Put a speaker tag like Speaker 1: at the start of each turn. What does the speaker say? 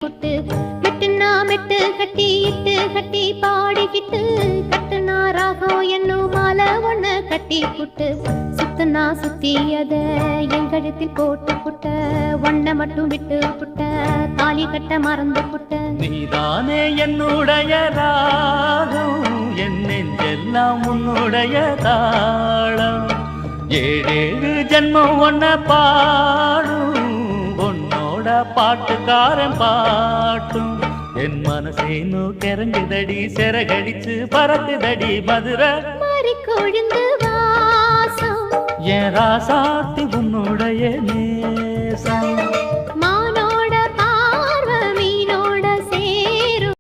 Speaker 1: good மெட்டுனா மெட்டு கட்டி இட்டு கட்டி பாடிக்கிட்டு கட்டுனா ராகம் என்னும் மாலை ஒண்ணு கட்டி புட்டு சுத்துனா சுத்தி அத என் கழுத்தில் போட்டு புட்ட ஒன்ன மட்டும் விட்டு புட்ட தாலி கட்ட மறந்து புட்ட
Speaker 2: நீதானே என்னுடைய ராகம் என் நெஞ்செல்லாம் உன்னுடைய தாளம் ஏழேழு ஜன்மம் ஒன்ன பாடும் உன்னோட பாட்டுக்காரன் பாட்டும் என் மனசேனோ கிறங்குதடி சிறகடிச்சு பறக்குதடி மதுரை
Speaker 1: மாறி கொழுந்து வாசம்
Speaker 2: என் ராசாத்தி உன்னுடைய நேசம்